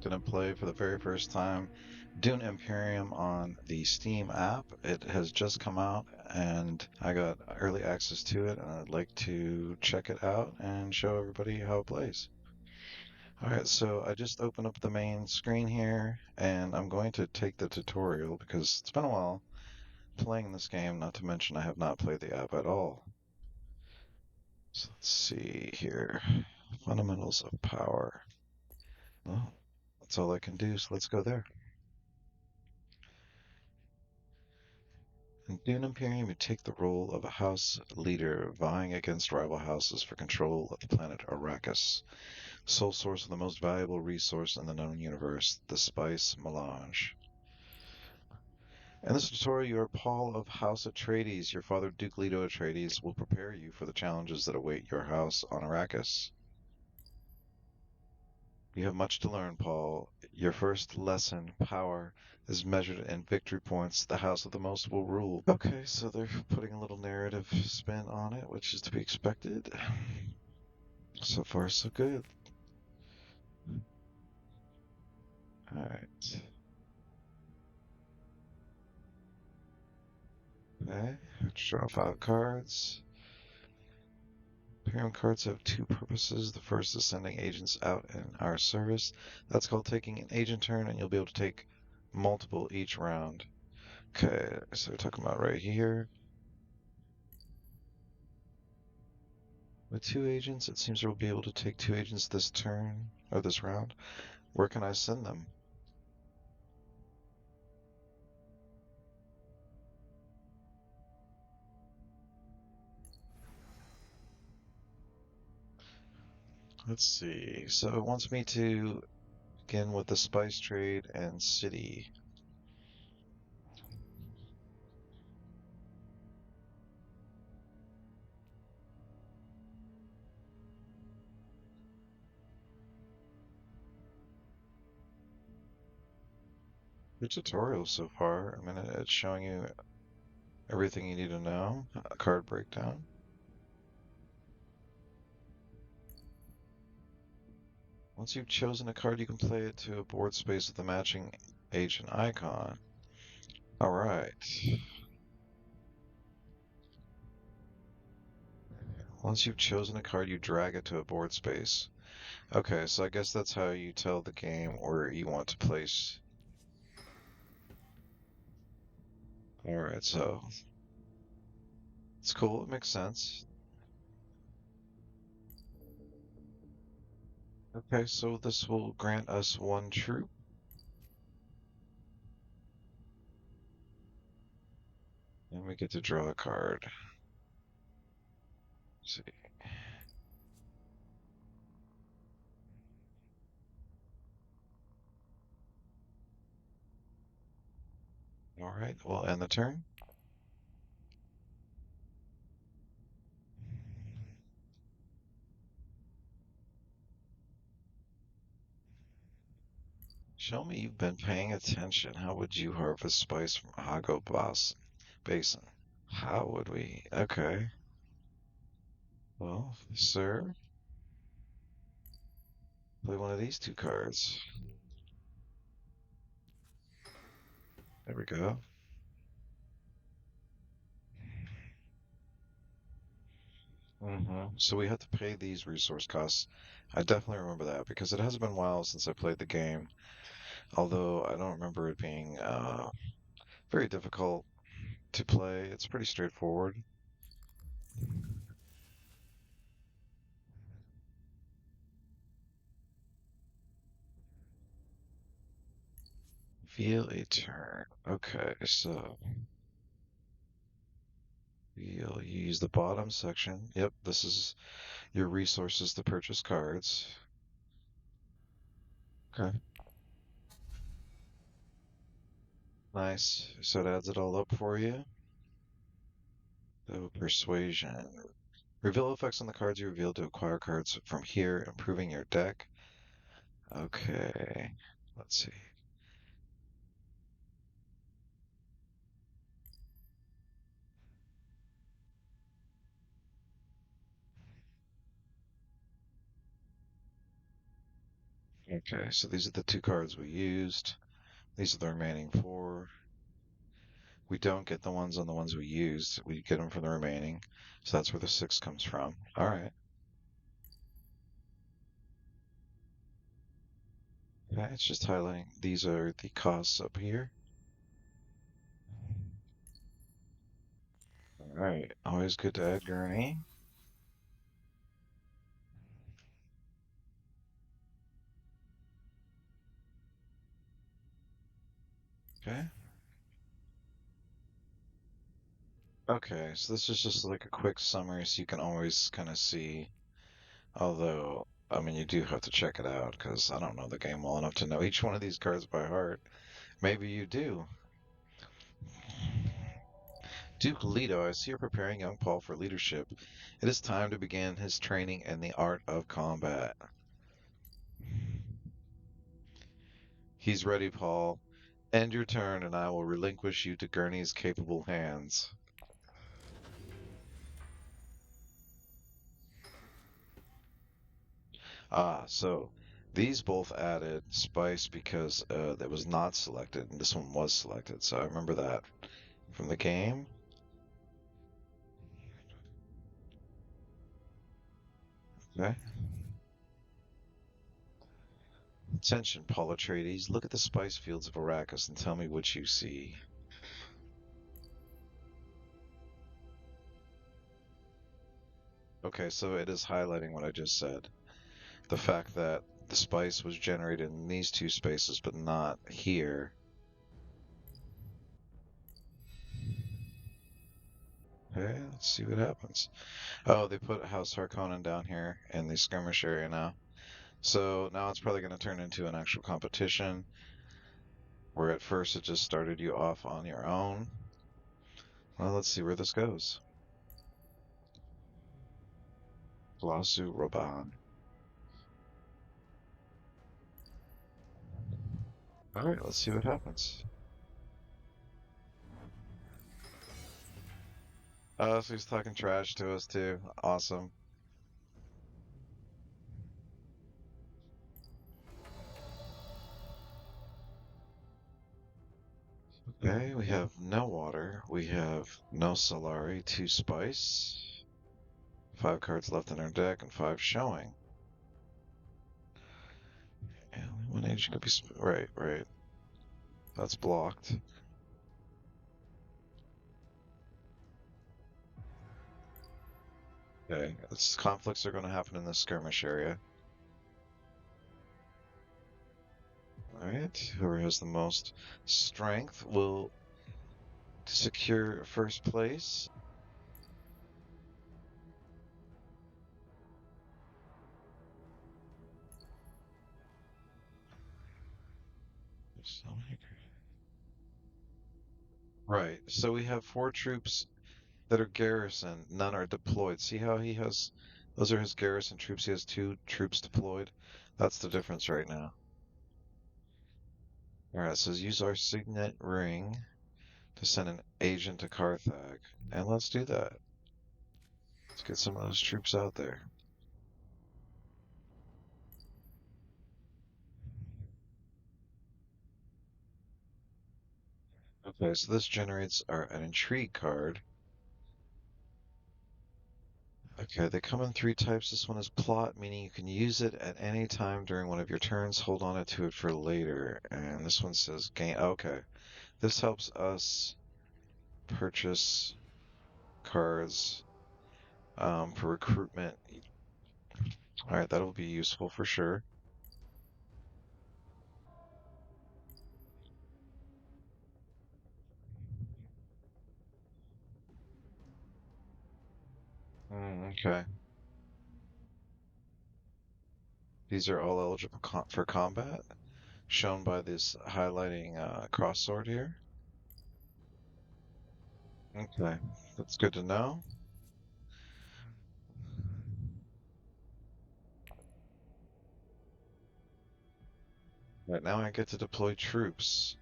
gonna play for the very first time Dune Imperium on the Steam app. It has just come out and I got early access to it and I'd like to check it out and show everybody how it plays. Alright, so I just opened up the main screen here and I'm going to take the tutorial because it's been a while playing this game, not to mention I have not played the app at all. So let's see here. Fundamentals of power. Well, that's all I can do, so let's go there. In Dune Imperium, you take the role of a house leader vying against rival houses for control of the planet Arrakis, sole source of the most valuable resource in the known universe, the spice melange. In this tutorial, you are Paul of House Atreides. Your father, Duke Leto Atreides, will prepare you for the challenges that await your house on Arrakis. You have much to learn, Paul. Your first lesson, power, is measured in victory points. The house of the most will rule. Okay, so they're putting a little narrative spin on it, which is to be expected. So far, so good. Alright. Okay, draw 5 cards. Imperium cards have 2 purposes. The first is sending agents out in our service. That's called taking an agent turn, and you'll be able to take multiple each round. Okay, so we're talking about right here. With 2 agents, it seems we'll be able to take 2 agents this turn, or this round. Where can I send them? Let's see. So it wants me to begin with the spice trade and city. Good tutorial so far. I mean, it's showing you everything you need to know. A card breakdown. Once you've chosen a card, you can play it to a board space with the matching agent icon. All right. Once you've chosen a card, you drag it to a board space. Okay, so I guess that's how you tell the game where you want to place. All right, so it's cool. It makes sense. Okay, so this will grant us 1 troop. And we get to draw a card. Let's see. All right, we'll end the turn. Show me you've been paying attention. How would you harvest spice from Hago Basin? How would we? Okay. Well, sir, play one of these 2 cards. There we go. So we have to pay these resource costs. I definitely remember that because it has been a while since I played the game. Although I don't remember it being very difficult to play. It's pretty straightforward. Feel a turn. Okay, so you'll use the bottom section. Yep, this is your resources to purchase cards. Okay. Nice. So it adds it all up for you. So persuasion. Reveal effects on the cards you reveal to acquire cards from here, improving your deck. Okay. Let's see. Okay, so these are the two cards we used. These are the remaining four. We don't get the ones on the ones we used. We get them from the remaining. So that's where the six comes from. All right. Okay, it's just highlighting. These are the costs up here. All right. Always good to add Gurney. Okay. Okay, so this is just like a quick summary so you can always kind of see. Although, I mean, you do have to check it out because I don't know the game well enough to know each one of these cards by heart. Maybe you do. Duke Leto, I see you're preparing young Paul for leadership. It is time to begin his training in the art of combat. He's ready, Paul. End your turn, and I will relinquish you to Gurney's capable hands. Ah, so these both added spice because that was not selected, and this one was selected. So I remember that from the game. Okay. Attention, Paul Atreides. Look at the spice fields of Arrakis and tell me what you see. Okay, so it is highlighting what I just said. The fact that the spice was generated in these two spaces, but not here. Okay, let's see what happens. Oh, they put House Harkonnen down here in the skirmish area now. So now it's probably going to turn into an actual competition, where at first it just started you off on your own. Well, let's see where this goes. Glossu Roban. All right, let's see what happens. Oh, so he's talking trash to us too. Awesome. Okay, we have no water. We have no Solari, two spice. 5 cards left in our deck and 5 showing. And one age could be right, right. That's blocked. Okay, conflicts are going to happen in the skirmish area. All right, whoever has the most strength will secure first place. Right, so we have 4 troops that are garrison. None are deployed. See how he has, those are his garrison troops. He has 2 troops deployed. That's the difference right now. All right, it says use our signet ring to send an agent to Carthag. And let's do that. Let's get some of those troops out there. Okay, so this generates an intrigue card. Okay, they come in 3 types. This one is plot, meaning you can use it at any time during one of your turns. Hold on to it for later. And this one says gain. Okay, this helps us purchase cards for recruitment. All right, that'll be useful for sure. Okay, these are all eligible for combat, shown by this highlighting cross sword here. Okay, that's good to know. Right now I get to deploy troops.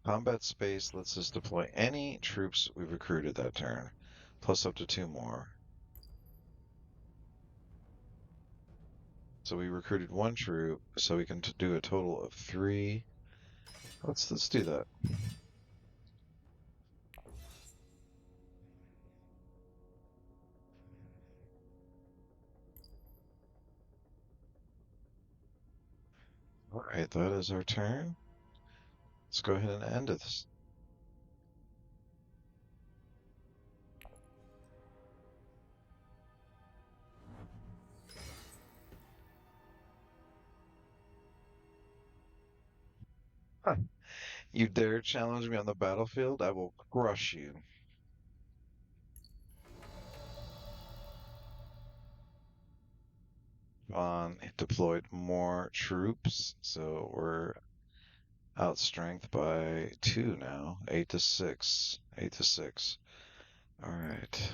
Combat space lets us deploy any troops we've recruited that turn, plus up to 2 more. So we recruited one troop, so we can do a total of three. Let's do that. All right, that is our turn. Let's go ahead and end this. Huh. You dare challenge me on the battlefield? I will crush you. Deployed more troops, so we're outstrength by two now. 8-6. 8-6. All right.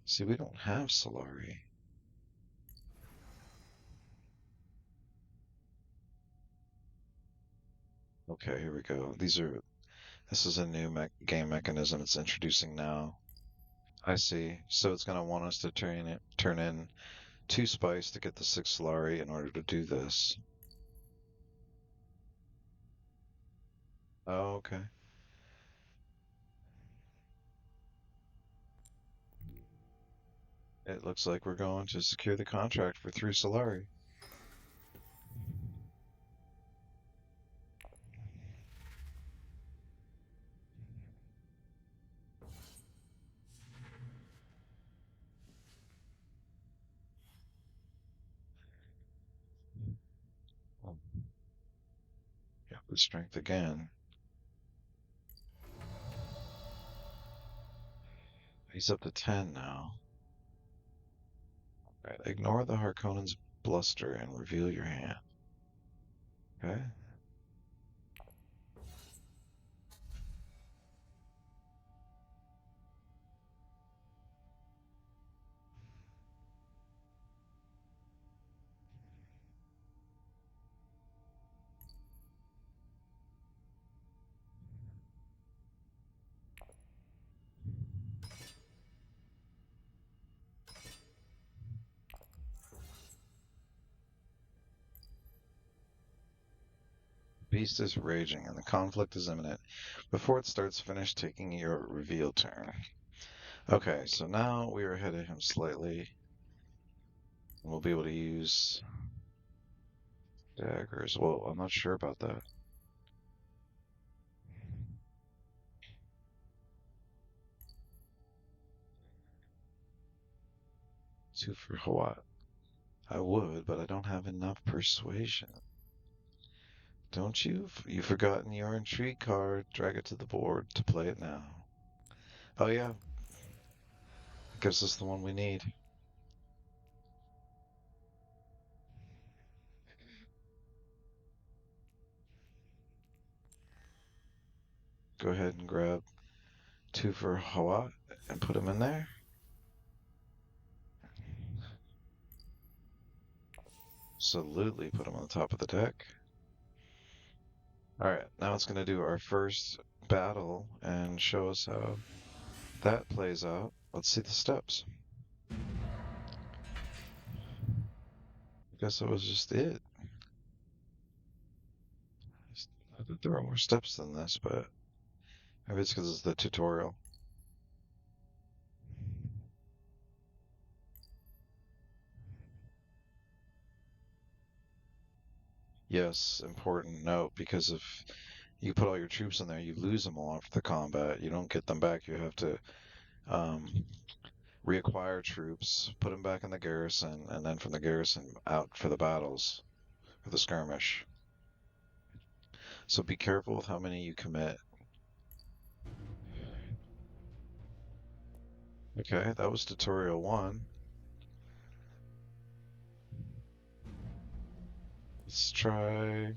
See, we don't have Solari. Okay, here we go. This is a new game mechanism it's introducing now. I see. So it's gonna want us to turn in two spice to get the six Solari in order to do this. Oh, okay. It looks like we're going to secure the contract for three Solari. Oh, yeah, the strength again. He's up to 10 now. Right, ignore the Harkonnen's bluster and reveal your hand. Okay. Beast is raging and the conflict is imminent. Before it starts, finish taking your reveal turn. Okay, so now we are ahead of him slightly. We'll be able to use daggers. Well, I'm not sure about that. Two for Hawat. I would, but I don't have enough persuasion. Don't you? You've forgotten your intrigue card. Drag it to the board to play it now. Oh yeah, gives us the one we need. Go ahead and grab two for Hawat and put him in there. Absolutely, put him on the top of the deck. All right, now it's going to do our first battle and show us how that plays out. Let's see the steps. I guess that was just it. I thought there were more steps than this, but maybe it's because it's the tutorial. Yes, important note, because if you put all your troops in there, you lose them all after the combat. You don't get them back. You have to um, reacquire troops, put them back in the garrison, and then from the garrison out for the battles, for the skirmish. So be careful with how many you commit. Okay, that was tutorial one. Let's try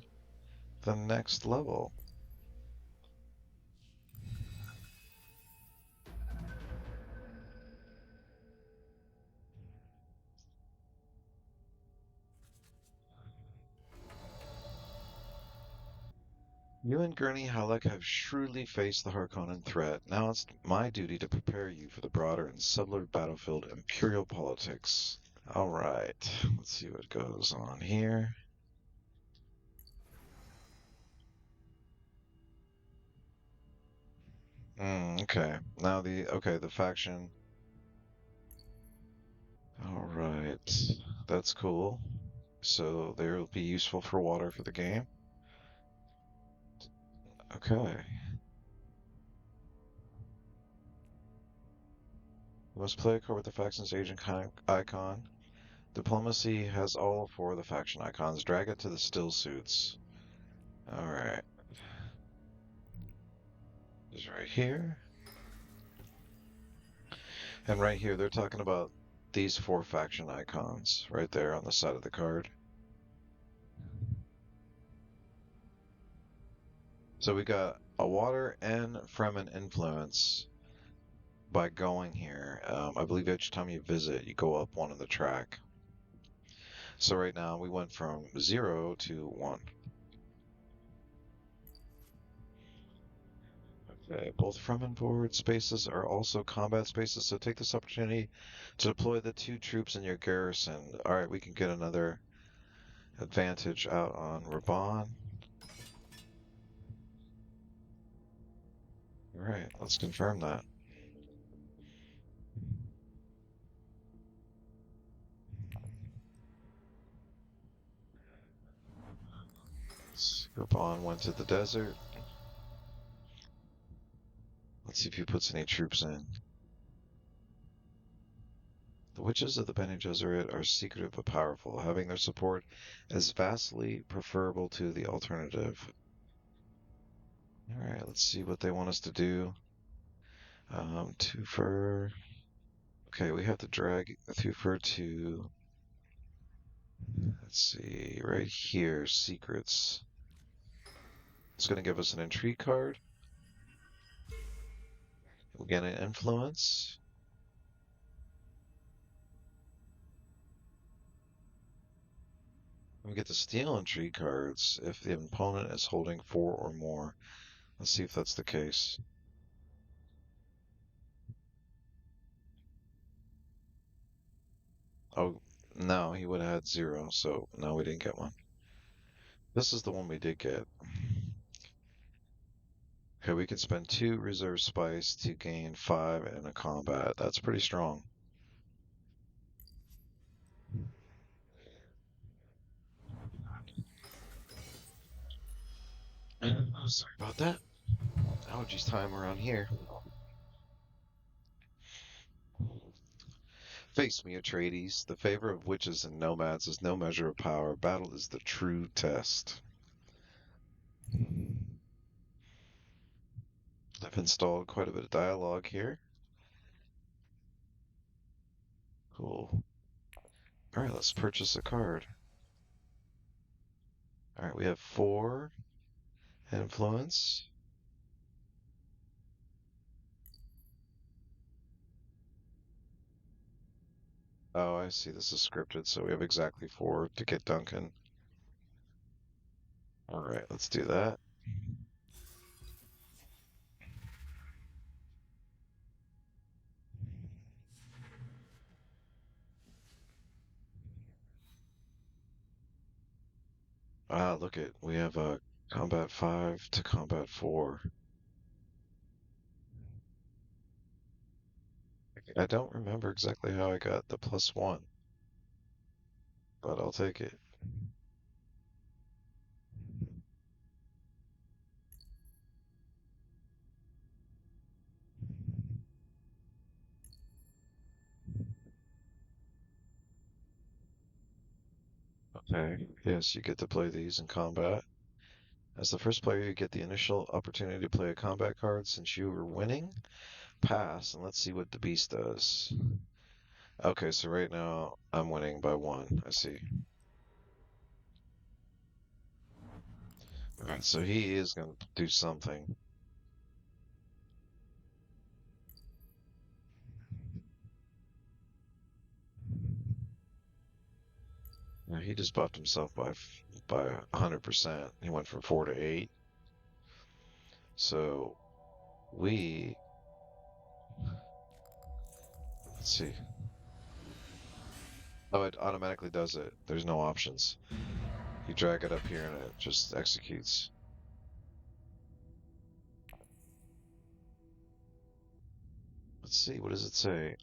the next level. You and Gurney Halleck have shrewdly faced the Harkonnen threat. Now it's my duty to prepare you for the broader and subtler battlefield imperial politics. All right, let's see what goes on here. Okay, now the faction. All right, that's cool. So they'll be useful for water for the game. Okay, you must play a card with the faction's agent icon. Diplomacy has all four of the faction icons. Drag it to the still suits. All right, is right here. And right here, they're talking about these four faction icons right there on the side of the card. So we got a water and Fremen influence by going here. I believe each time you visit, you go up one in the track. So right now we went from 0 to 1. Okay, both Fremen forward spaces are also combat spaces, so take this opportunity to deploy the two troops in your garrison. All right, we can get another advantage out on Raban. All right, let's confirm that. Raban went to the desert. Let's see if he puts any troops in. The witches of the Bene Gesserit are secretive but powerful. Having their support is vastly preferable to the alternative. All right, let's see what they want us to do. Two fur. Okay, we have to drag two fur to. Let's see, right here, secrets. It's going to give us an intrigue card. We'll get an influence. We get to steal intrigue cards if the opponent is holding four or more. Let's see if that's the case. Oh, no, he would have had 0, so no, we didn't get one. This is the one we did get. Okay, we can spend 2 reserve spice to gain 5 in a combat. That's pretty strong. Oh, sorry about that. Allergies time around here. Face me, Atreides. The favor of witches and nomads is no measure of power. Battle is the true test. I've installed quite a bit of dialogue here. Cool. All right, let's purchase a card. All right, we have 4 influence. Oh, I see. This is scripted, so we have exactly 4 to get Duncan. All right, let's do that. Ah, look it. We have a combat 5 to combat 4. I don't remember exactly how I got the +1, but I'll take it. Okay. Yes, you get to play these in combat. As the first player, you get the initial opportunity to play a combat card since you were winning. Pass, and let's see what the beast does. Okay, so right now I'm winning by 1. I see. Alright, so he is going to do something. Now, he just buffed himself by 100%. He went from 4 to 8. So we, let's see. Oh, it automatically does it. There's no options. You drag it up here and it just executes. Let's see, what does it say?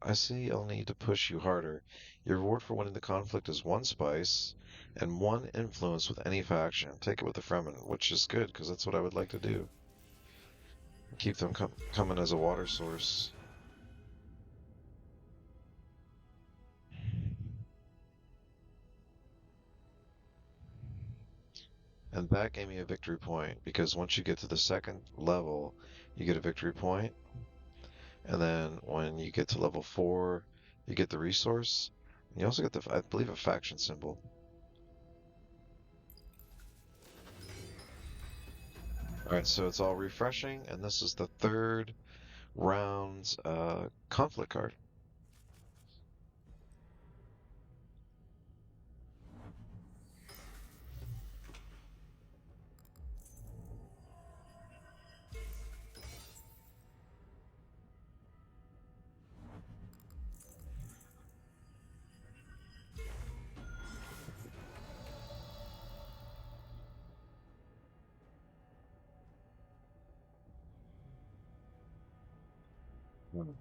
I see I'll need to push you harder. Your reward for winning the conflict is one spice and one influence with any faction. Take it with the Fremen, which is good because that's what I would like to do. Keep them coming as a water source. And that gave me a victory point because once you get to the second level, you get a victory point. And then when you get to level 4, you get the resource. And you also get I believe, a faction symbol. Alright, so it's all refreshing, and this is the third round's conflict card.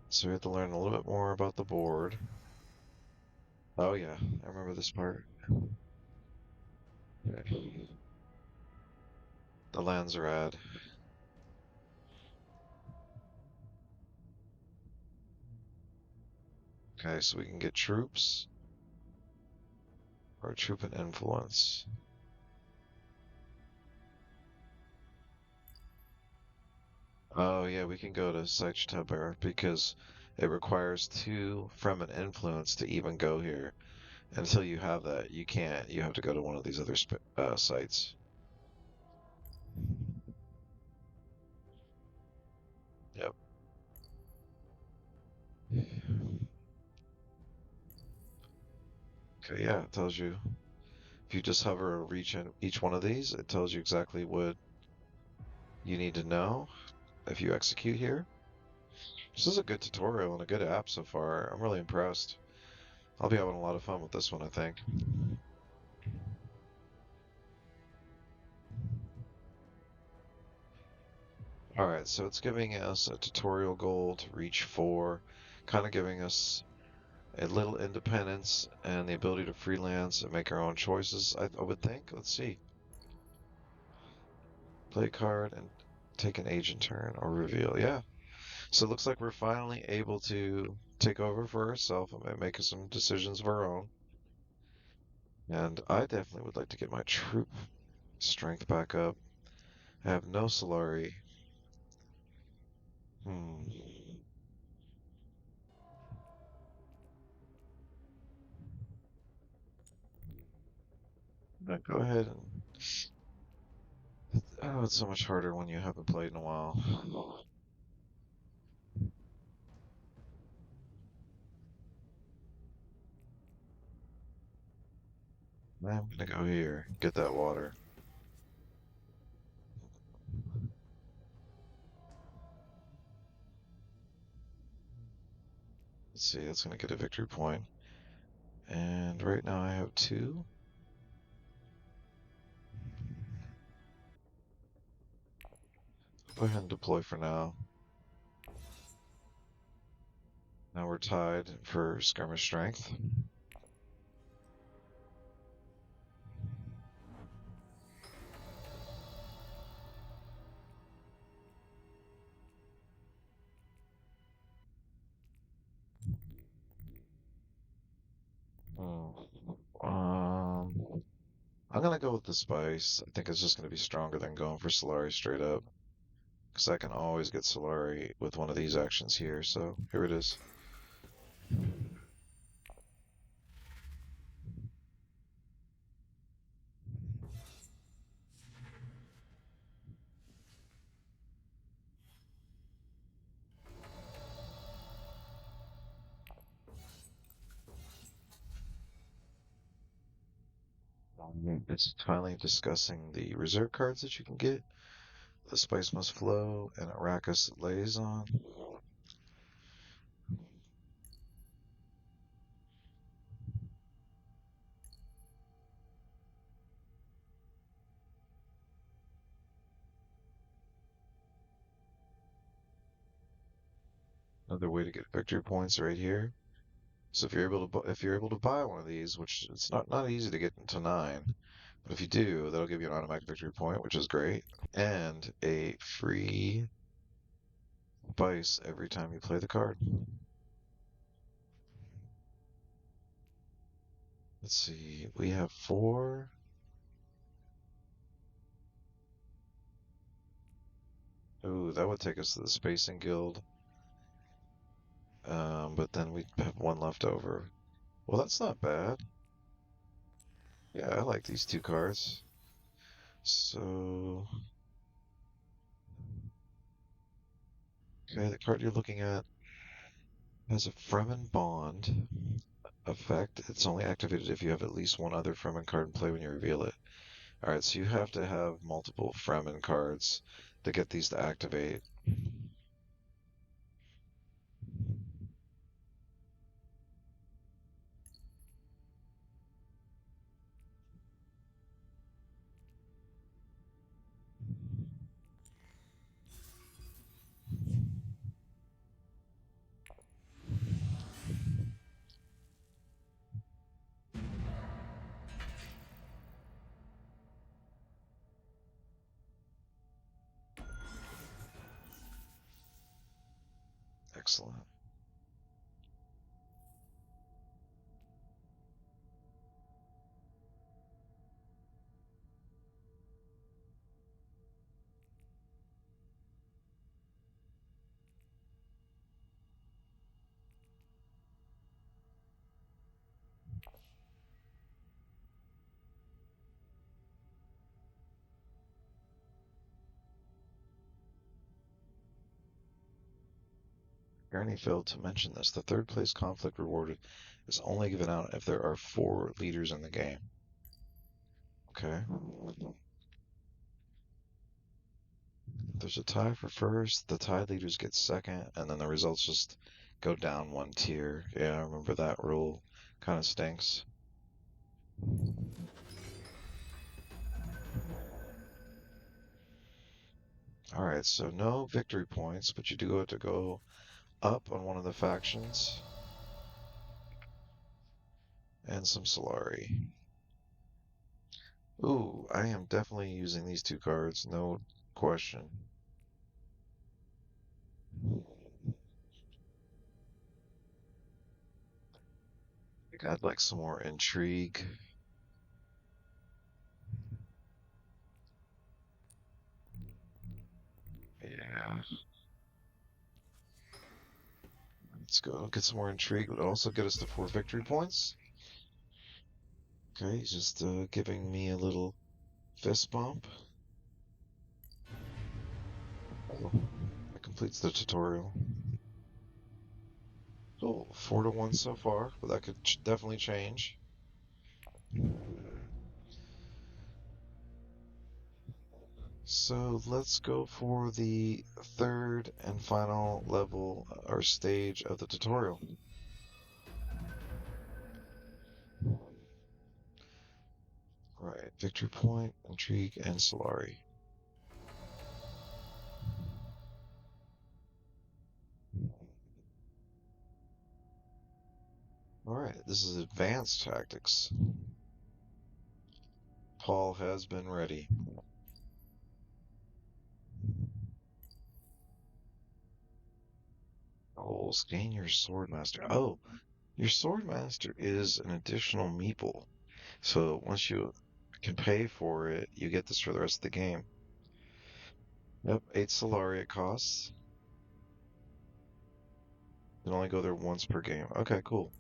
So we have to learn a little bit more about the board. Oh yeah, I remember this part. Okay. The lands are ad. Okay, so we can get troops or troop and influence. Oh yeah, we can go to Seichtaber because it requires 2 from an influence to even go here. Until you have that, you can't. You have to go to one of these other sites. Yep. Okay, yeah, it tells you. If you just hover or reach in each one of these, it tells you exactly what you need to know if you execute here. This is a good tutorial and a good app so far. I'm really impressed. I'll be having a lot of fun with this one, I think. Alright, so it's giving us a tutorial goal to reach 4, kind of giving us a little independence and the ability to freelance and make our own choices, I would think. Let's see. Play a card and take an agent turn or reveal. Yeah. So it looks like we're finally able to take over for ourselves and make some decisions of our own. And I definitely would like to get my troop strength back up. I have no Solari. Hmm. Go ahead and. Oh, it's so much harder when you haven't played in a while. I'm gonna go here, get that water. Let's see, that's gonna get a victory point. And right now I have 2. Go ahead and deploy for now. Now we're tied for skirmish strength. Hmm. I'm gonna go with the spice. I think it's just gonna be stronger than going for Solari straight up. Because I can always get Solari with one of these actions here, so here it is. It's finally discussing the reserve cards that you can get. The spice must flow, and Arrakis lays on. Another way to get victory points right here. So if you're able to buy one of these, which it's not easy to get into 9, but if you do, that'll give you an automatic victory point, which is great, and a free spice every time you play the card. Let's see, we have 4. Ooh, that would take us to the Spacing Guild, but then we have 1 left over. Well, that's not bad. Yeah, I like these 2 cards. So, okay, the card you're looking at has a Fremen Bond effect. It's only activated if you have at least 1 other Fremen card in play when you reveal it. Alright, so you have to have multiple Fremen cards to get these to activate. Excellent. Gurney failed to mention this. The third place conflict reward is only given out if there are 4 leaders in the game. Okay. If there's a tie for first, the tied leaders get second, and then the results just go down 1 tier. Yeah, I remember that rule. Kind of stinks. Alright, so no victory points, but you do have to go up on one of the factions. And some Solari. Ooh, I am definitely using these 2 cards, no question. I think I'd like some more intrigue. Yeah, let's go get some more intrigue. Would also get us to 4 victory points. Okay, he's just giving me a little fist bump. Oh, that completes the tutorial. Oh, 4-1 so far, but that could definitely change. So let's go for the third and final level or stage of the tutorial. Right, victory point, intrigue, and Solari. Alright, this is advanced tactics. Paul has been ready. Oh, gain your Swordmaster. Oh, your Swordmaster is an additional meeple. So once you can pay for it, you get this for the rest of the game. Yep, 8 Solari it costs. You can only go there once per game. Okay, cool.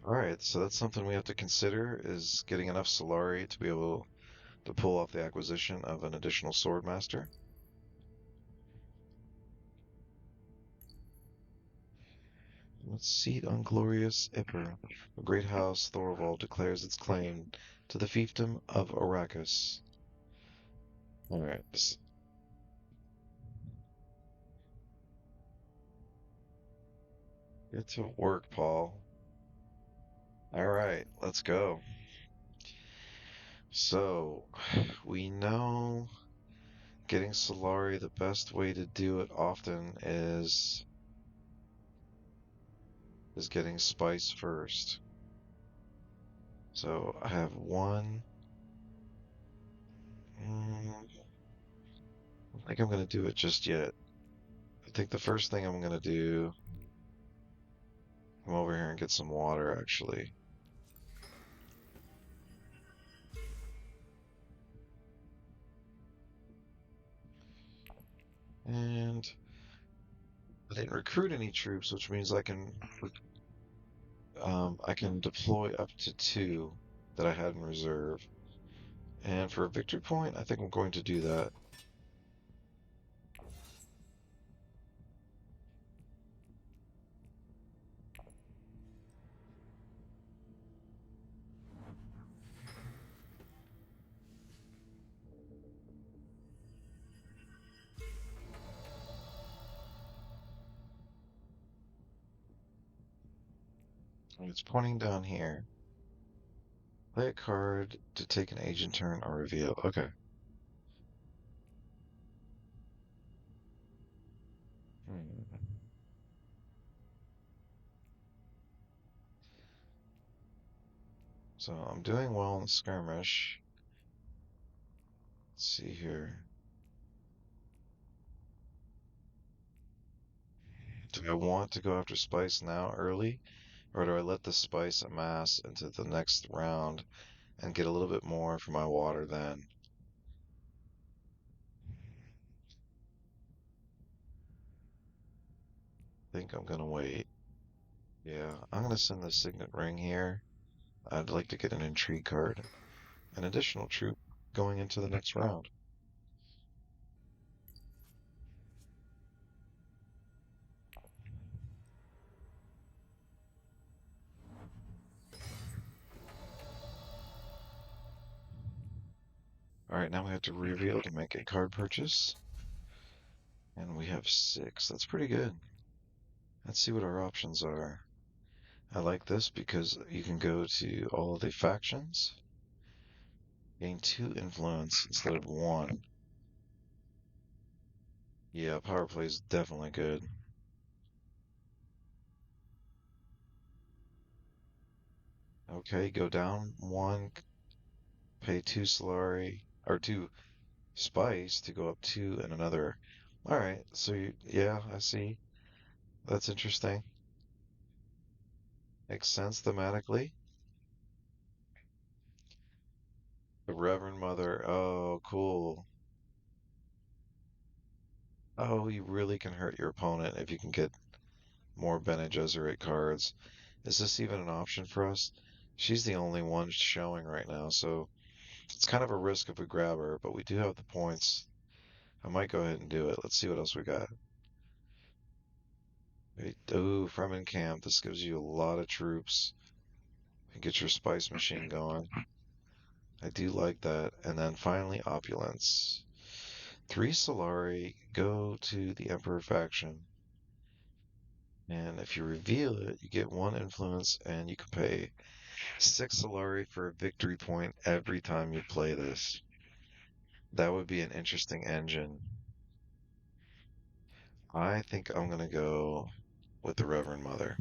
Alright, so that's something we have to consider is getting enough Solari to be able to pull off the acquisition of an additional Swordmaster. Let's seat on glorious Ypres. A great house, Thorvald declares its claim to the fiefdom of Arrakis. All right, get to work, Paul. All right, let's go. So, we know getting Solari, the best way to do it often is getting spice first. So I have one. I don't think I'm gonna do it just yet. I think the first thing I'm gonna do, come over here and get some water actually. And I didn't recruit any troops, which means I can deploy up to two that I had in reserve. And for a victory point, I think I'm going to do that. And it's pointing down here. Play a card to take an agent turn or reveal. Okay. Hmm. So I'm doing well in the skirmish. Let's see here. Do I want to go after spice now early, or do I let the spice amass into the next round and get a little bit more for my water then? I think I'm gonna wait. Yeah, I'm gonna send the signet ring here. I'd like to get an intrigue card, an additional troop going into the next round. All right, now we have to reveal to make a card purchase, and we have six. That's pretty good. Let's see what our options are. I like this because you can go to all of the factions, gain two influence instead of one. Yeah, power play is definitely good. Okay, go down one, pay two Solari, or two Spice to go up two and another. Alright, so yeah, I see. That's interesting. Makes sense thematically. The Reverend Mother, oh, cool. Oh, you really can hurt your opponent if you can get more Bene Gesserit cards. Is this even an option for us? She's the only one showing right now, so it's kind of a risk if we grab her, but we do have the points. I might go ahead and do it. Let's see what else we got. Ooh, Fremen camp. This gives you a lot of troops. And get your spice machine going. I do like that. And then finally, opulence. Three Solari go to the Emperor faction. And if you reveal it, you get one influence and you can pay six Solari for a victory point every time you play this. That would be an interesting engine. I think I'm going to go with the Reverend Mother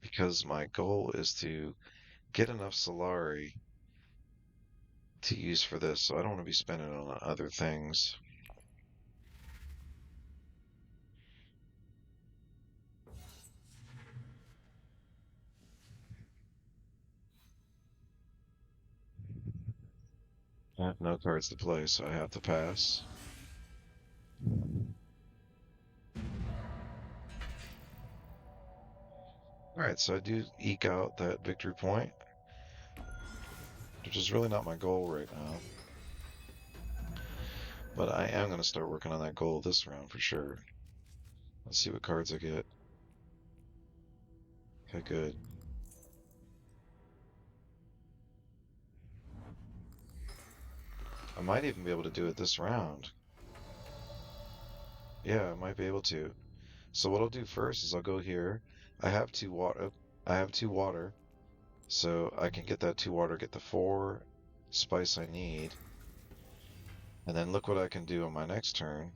because my goal is to get enough Solari to use for this, so I don't want to be spending it on other things. I have no cards to play, so I have to pass. Alright, so I do eke out that victory point, which is really not my goal right now. But I am going to start working on that goal this round for sure. Let's see what cards I get. Okay, good. I might even be able to do it this round. Yeah, I might be able to. So what I'll do first is I'll go here. I have two water. I have two water, so I can get that two water, get the 4 spice I need, and then look what I can do on my next turn.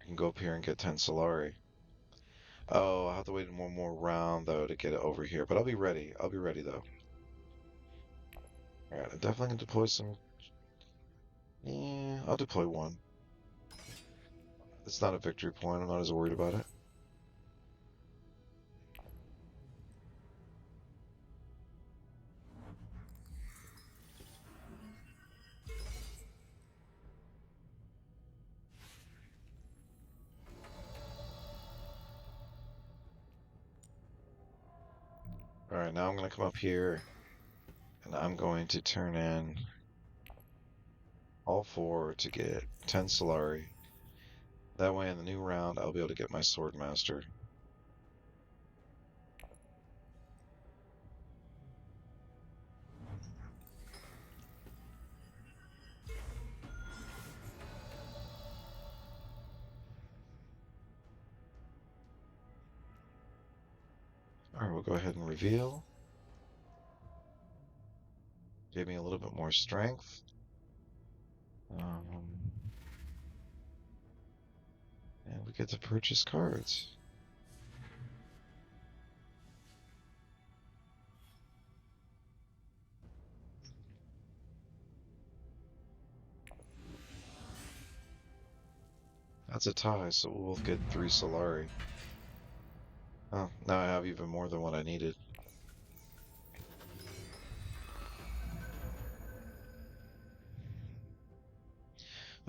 I can go up here and get 10 Solari. Oh, I'll have to wait one more round though to get it over here, but I'll be ready. I'll be ready though. All right, I'm definitely gonna deploy some. Yeah, I'll deploy one. It's not a victory point. I'm not as worried about it. All right, now I'm gonna come up here and I'm going to turn in all 4 to get 10 Solari. That way in the new round, I'll be able to get my Sword Master. All right, we'll go ahead and reveal. Gave me a little bit more strength. Um, and we get to purchase cards. That's a tie, so we'll both get 3 Solari. Oh, now I have even more than what I needed.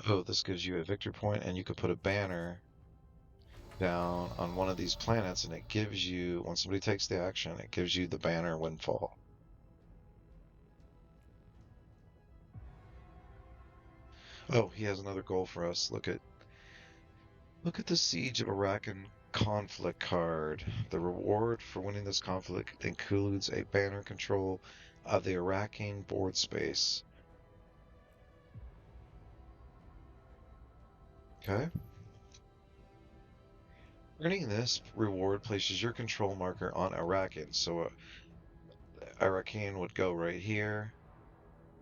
Oh, this gives you a victory point, and you can put a banner down on one of these planets, and it gives you, when somebody takes the action, it gives you the banner windfall. Oh, he has another goal for us. Look at the Siege of Arakan conflict card. The reward for winning this conflict includes a banner control of the Arakan board space. Okay. Earning this reward places your control marker on Arakan. So Arakan would go right here,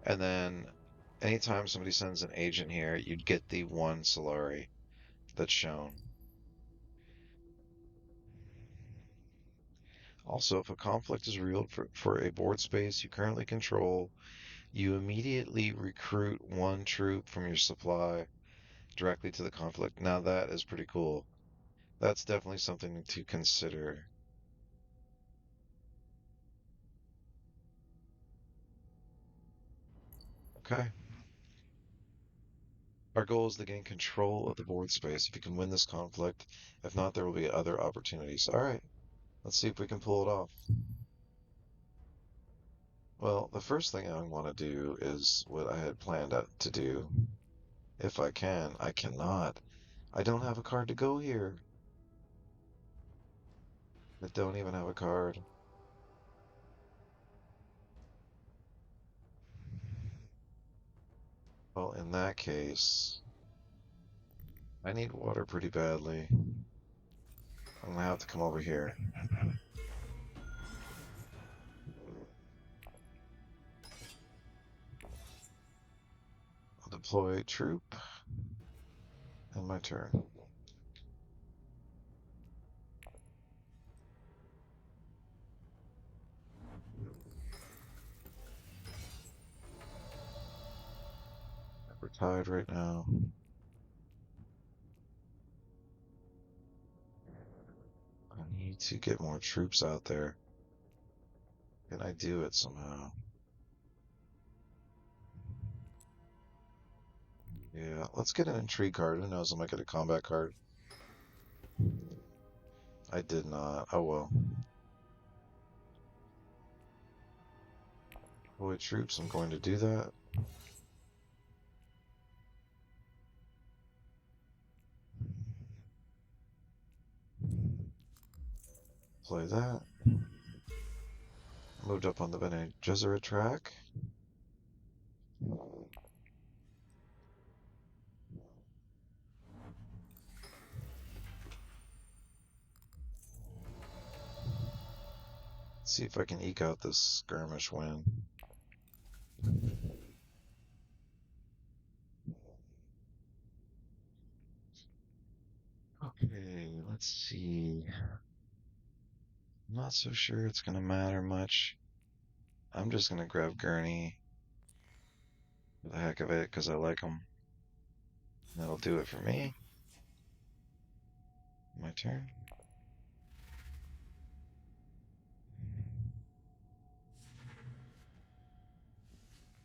and then anytime somebody sends an agent here, you'd get the 1 Solari that's shown. Also, if a conflict is revealed for a board space you currently control, you immediately recruit 1 troop from your supply directly to the conflict. Now that is pretty cool. That's definitely something to consider. Okay. Our goal is to gain control of the board space if you can win this conflict. If not, there will be other opportunities. All right, let's see if we can pull it off. Well, the first thing I want to do is what I had planned to do. If I can. I cannot. I don't have a card to go here. I don't even have a card. Well, in that case, I need water pretty badly. I'm gonna have to come over here. I'll deploy troop and my turn. We're tied right now. I need to get more troops out there. Can I do it somehow? Yeah, let's get an intrigue card. Who knows? I might get a combat card. I did not. Oh well. Deploy troops. I'm going to do that. play that. Moved up on the Bene Gesserit track. See if I can eke out this skirmish win. Okay, let's see. I'm not so sure it's gonna matter much. I'm just gonna grab Gurney for the heck of it because I like him. That'll do it for me. My turn.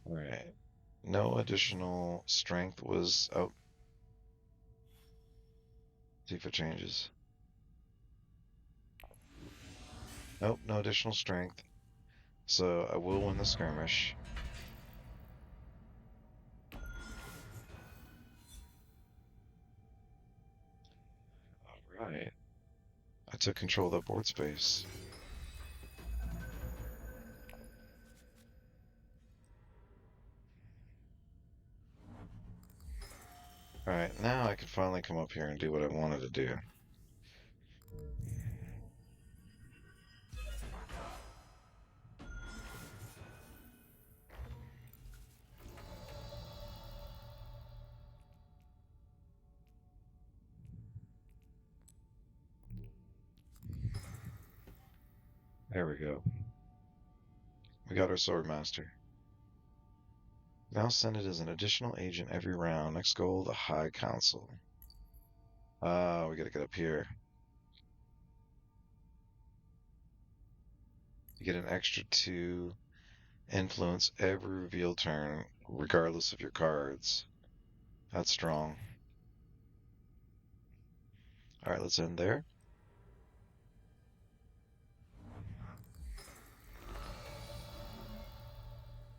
Alright. No additional strength was out. See if it changes. Nope, no additional strength. So I will win the skirmish. Alright. I took control of the board space. Alright, now I can finally come up here and do what I wanted to do. There we go. We got our Sword Master. Now send it as an additional agent every round. Next goal, the High Council. Ah, we gotta get up here. You get an extra 2 influence every reveal turn, regardless of your cards. That's strong. Alright, let's end there.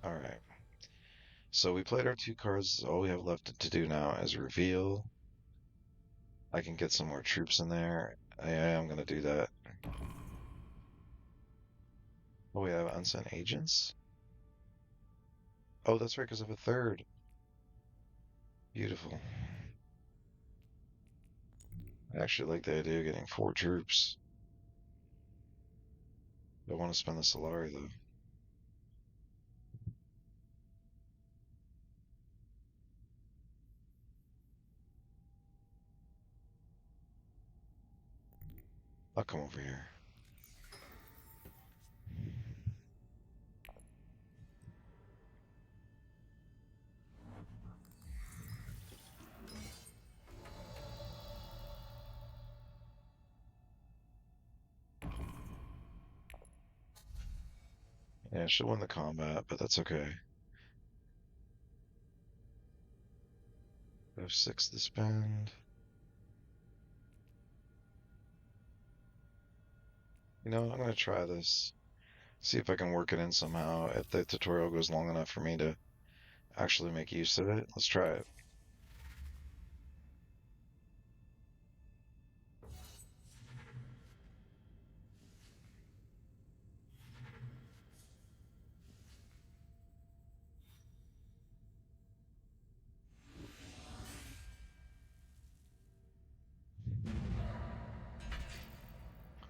Alright. So we played our 2 cards. All we have left to do now is reveal. I can get some more troops in there. I am gonna do that. Oh, we have unsent agents? Oh, that's right, because of a third. Beautiful. I actually like the idea of getting 4 troops. I want to spend the Solari, though. I'll come over here. Yeah, she'll win the combat, but that's okay. I have 6 to spend. You know, I'm gonna try this. See if I can work it in somehow. If the tutorial goes long enough for me to actually make use of it, let's try it.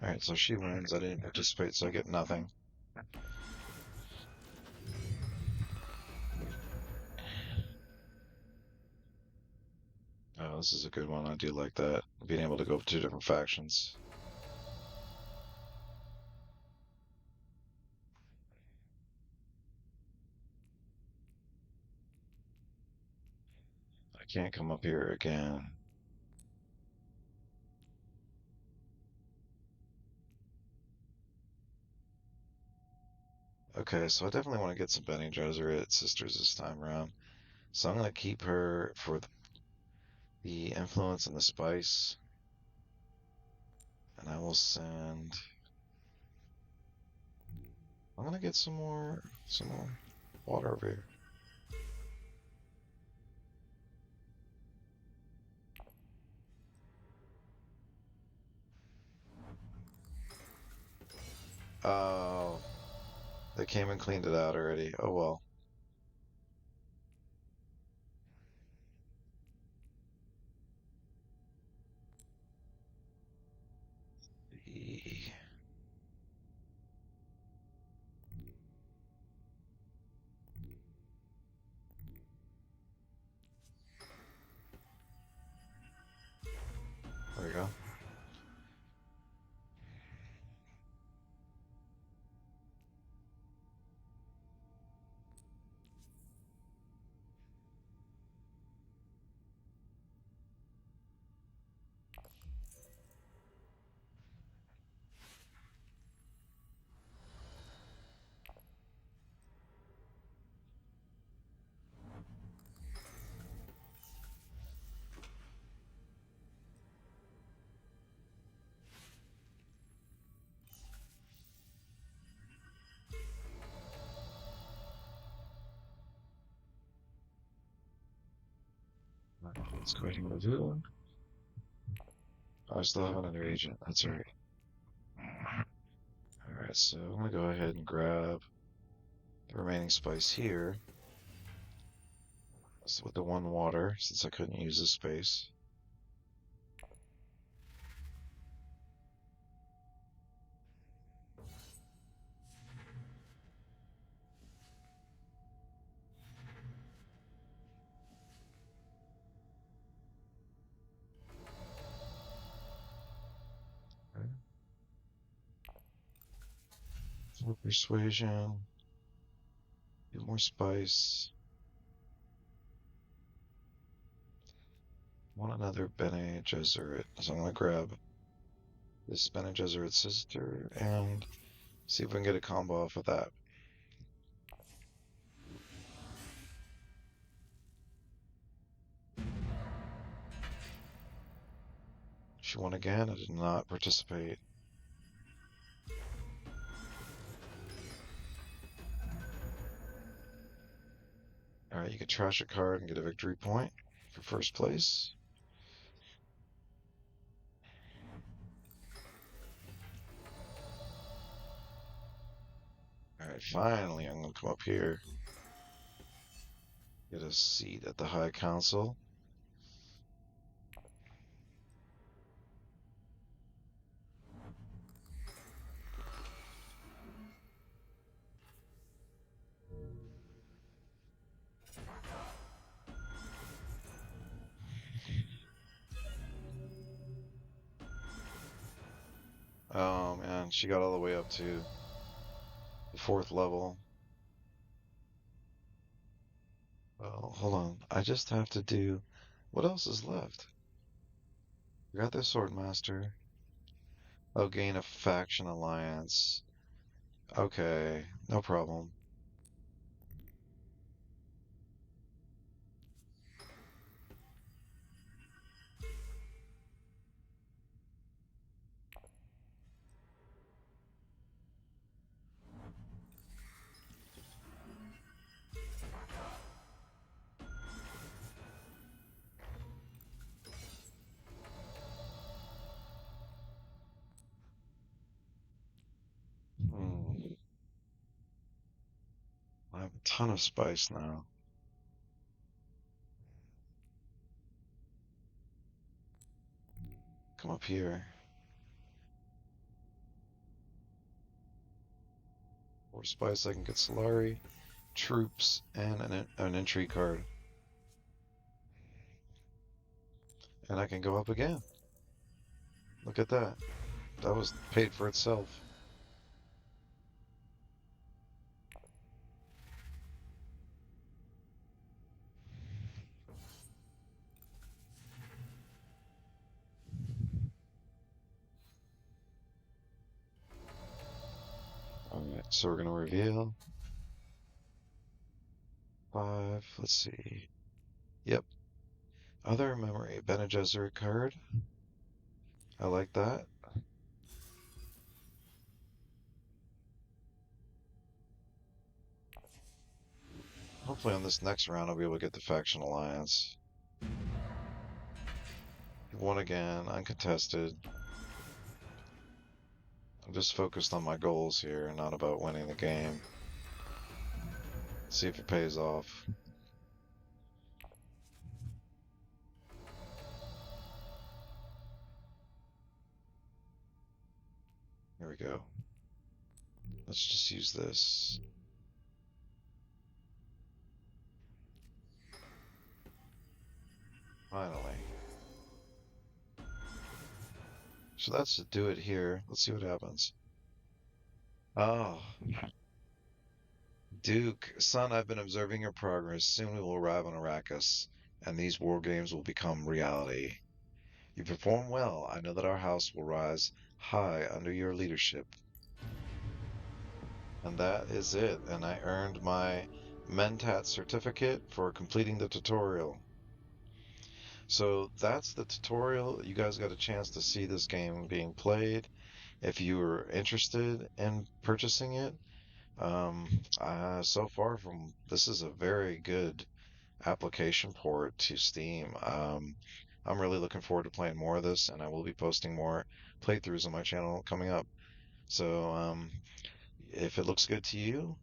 Alright, so she wins. I didn't participate, so I get nothing. Oh, this is a good one. I do like that. Being able to go 2 different factions. I can't come up here again. Okay, so I definitely want to get some Bene Gesserit sisters this time around. So I'm going to keep her for the influence and the spice. And I will send... I'm going to get some more water over here. Oh, they came and cleaned it out already. Oh well. E- There we go. Let's go ahead and review. I still have another agent. That's all right. All right, so I'm gonna go ahead and grab the remaining spice here. With the one water, since I couldn't use the space. Okay. More persuasion. Get more spice. Want another Bene Gesserit, so I'm gonna grab this Bene Gesserit sister and see if we can get a combo off of that. She won again. I did not participate. All right, you can trash a card and get a victory point for first place. All right, finally, I'm gonna come up here, get a seat at the High Council. Oh man, she got all the way up to the fourth level. Well, hold on. I just have to do. What else is left? We got the Swordmaster. Oh, gain a faction alliance. Okay, no problem. Hmm. I have a ton of spice now. Come up here. More spice, I can get Solari, troops, and an entry card. And I can go up again. Look at that. That was paid for itself. Alright, so we're gonna reveal 5. Let's see. Yep. Other memory. Bene Gesserit card. I like that. Hopefully on this next round I'll be able to get the faction alliance. Won again, uncontested. I'm just focused on my goals here, not about winning the game. See if it pays off. Here we go. Let's just use this. Finally. So that's to do it here. Let's see what happens. Oh, Duke, son, I've been observing your progress. Soon we will arrive on Arrakis, and these war games will become reality. You perform well. I know that our house will rise high under your leadership. And that is it. And I earned my Mentat certificate for completing the tutorial. So that's the tutorial. You guys got a chance to see this game being played. If you were interested in purchasing it, so far from this is a very good application port to Steam. I'm really looking forward to playing more of this, and I will be posting more playthroughs on my channel coming up. So, if it looks good to you,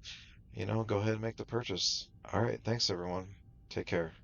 go ahead and make the purchase. All right, thanks everyone. Take care.